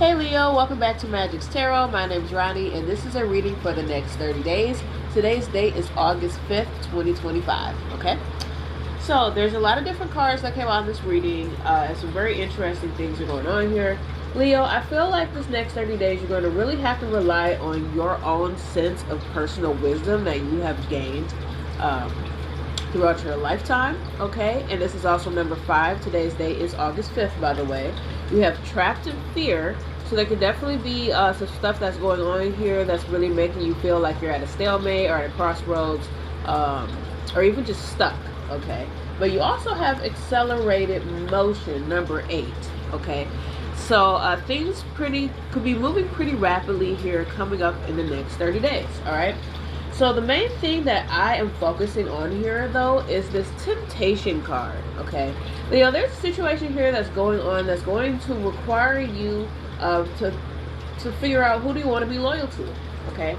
Hey Leo, welcome back to Magic's Tarot. My name is Ronnie, and this is a reading for the next 30 days. Today's date is August 5th, 2025. Okay? So, there's a lot of different cards that came out in this reading, and some very interesting things are going on here. Leo, I feel like this next 30 days you're going to really have to rely on your own sense of personal wisdom that you have gained throughout your lifetime. Okay? And this is also number 5. Today's date is August 5th, by the way. We have trapped in fear. So there could definitely be some stuff that's going on here that's really making you feel like you're at a stalemate or at a crossroads, or even just stuck, okay? But you also have accelerated motion, number 8, okay? So things could be moving pretty rapidly here coming up in the next 30 days, all right? So the main thing that I am focusing on here, though, is this temptation card, okay? Leo, there's a situation here that's going on that's going to require you to figure out who do you want to be loyal to, okay?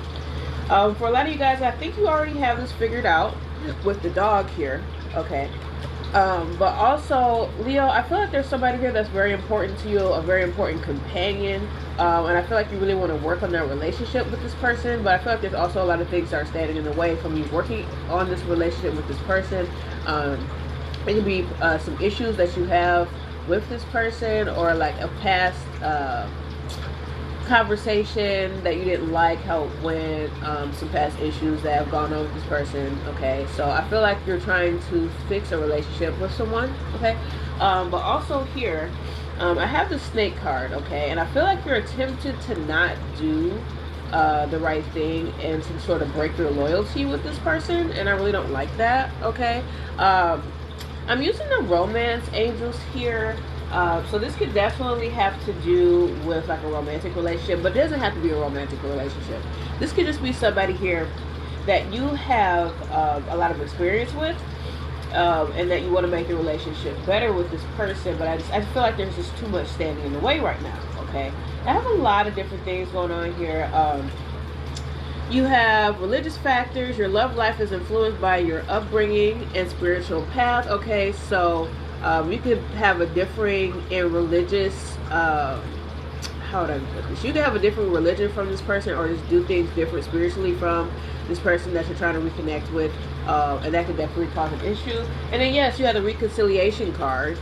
For a lot of you guys, I think you already have this figured out with the dog here, okay? But also, Leo, I feel like there's somebody here that's very important to you, a very important companion, and I feel like you really want to work on that relationship with this person, but I feel like there's also a lot of things that are standing in the way from you working on this relationship with this person. It could be some issues that you have with this person, or like a past conversation that you didn't like how it went, some past issues that have gone on with this person, okay? So I feel like you're trying to fix a relationship with someone, okay? But also here, I have the snake card, okay? And I feel like you're tempted to not do the right thing and to sort of break your loyalty with this person, and I really don't like that, okay? I'm using the romance angels here. So this could definitely have to do with like a romantic relationship, but it doesn't have to be a romantic relationship. This could just be somebody here that you have a lot of experience with, and that you want to make the relationship better with this person, but I feel like there's just too much standing in the way right now, okay? I have a lot of different things going on here. You have religious factors. Your love life is influenced by your upbringing and spiritual path. Okay, so you could have a differing in religious. How would I put this? You could have a different religion from this person, or just do things different spiritually from this person that you're trying to reconnect with, and that could definitely cause an issue. And then yes, you have the reconciliation card,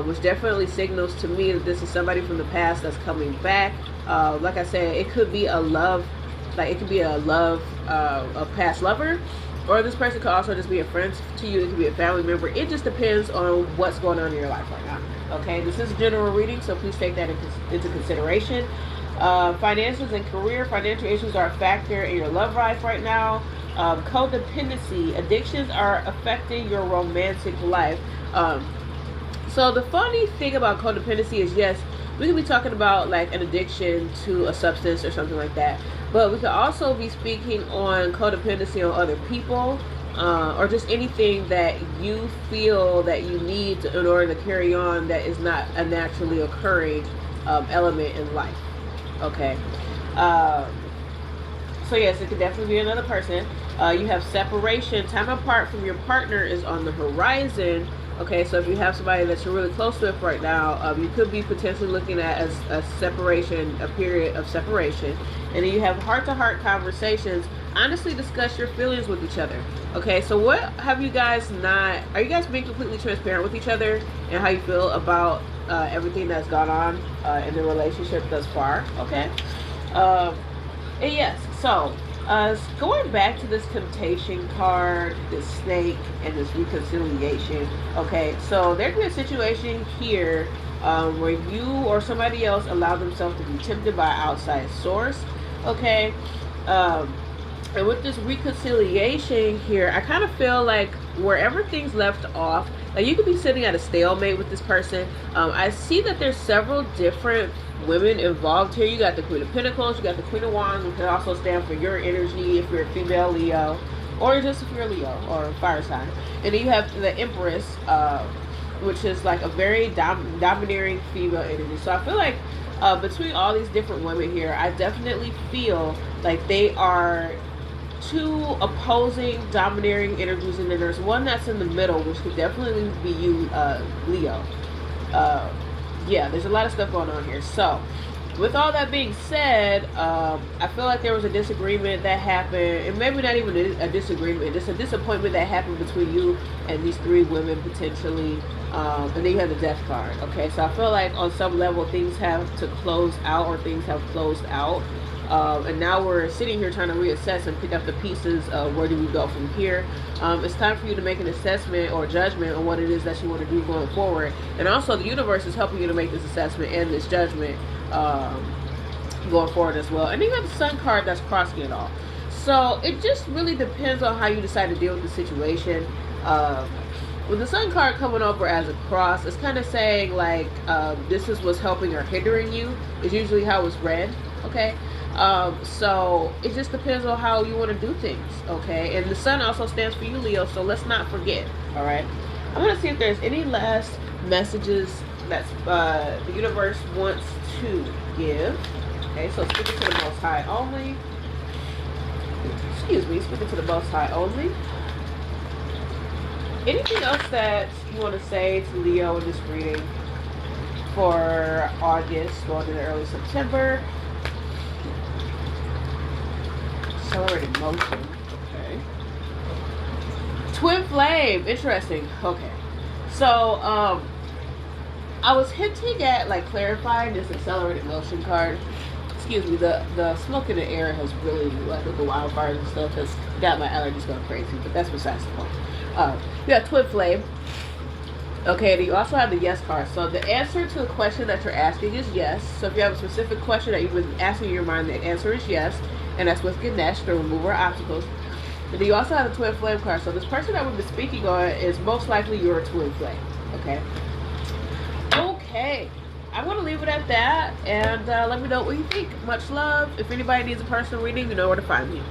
which definitely signals to me that this is somebody from the past that's coming back. Like I said, it could be a love. Like it could be a past lover, or this person could also just be a friend to you. It could be a family member. It just depends on what's going on in your life right now. Okay, this is a general reading, so please take that into consideration. Finances and career. Financial issues are a factor in your love life right now. Codependency. Addictions are affecting your romantic life. So the funny thing about codependency is, yes, we could be talking about like an addiction to a substance or something like that, but we could also be speaking on codependency on other people, or just anything that you feel that you need in order to carry on that is not a naturally occurring element in life. Okay. So yes, it could definitely be another person. You have separation. Time apart from your partner is on the horizon. Okay, so if you have somebody that you're really close with right now, you could be potentially looking at a separation, a period of separation. And then you have heart-to-heart conversations. Honestly discuss your feelings with each other. Okay, so what have you guys not... Are you guys being completely transparent with each other and how you feel about everything that's gone on in the relationship thus far? Okay. And yes, so... going back to this temptation card, this snake, and this reconciliation. Okay, so there could be a situation here where you or somebody else allow themselves to be tempted by an outside source. Okay, and with this reconciliation here, I kind of feel like wherever things left off, like you could be sitting at a stalemate with this person. I see that there's several different women involved here. You got the Queen of Pentacles, you got the Queen of Wands, which can also stand for your energy if you're a female Leo, or just if you're a Leo or a fire sign. And then you have the Empress, which is like a very domineering female energy. So I feel like between all these different women here, I definitely feel like they are two opposing domineering energies, and then there's one that's in the middle, which could definitely be you, Leo. Yeah, there's a lot of stuff going on here. So With all that being said, I feel like there was a disagreement that happened, and maybe not even a disagreement, just a disappointment that happened between you and these three women potentially. And then you have the death card. Okay, so I feel like on some level things have to close out, or things have closed out. And now we're sitting here trying to reassess and pick up the pieces of where do we go from here. It's time for you to make an assessment or judgment on what it is that you want to do going forward. And also, the universe is helping you to make this assessment and this judgment going forward as well. And then you have the Sun card that's crossing it all. So it just really depends on how you decide to deal with the situation. With the Sun card coming over as a cross, it's kind of saying like this is what's helping or hindering you. Is usually how it's read. Okay. So it just depends on how you want to do things. Okay. And the Sun also stands for you, Leo. So let's not forget. All right. I'm gonna see if there's any last messages that the universe wants to give. Okay. So speaking to the Most High only. Excuse me. Speaking to the Most High only. Anything else that you want to say to Leo in this reading for August, going into early September? Accelerated motion. Okay. Twin flame. Interesting. Okay. So, I was hinting at like clarifying this accelerated motion card. Excuse me. The smoke in the air has really, like with the wildfires and stuff, has got my allergies going crazy. But that's besides the point. You have twin flame. Okay, and you also have the yes card. So the answer to the question that you're asking is yes. So if you have a specific question that you've been asking in your mind, the answer is yes. And that's with Ganesh, the remover of obstacles. And then you also have the twin flame card. So this person that we've been speaking on is most likely your twin flame. Okay. Okay. I'm going to leave it at that. And let me know what you think. Much love. If anybody needs a personal reading, you know where to find me.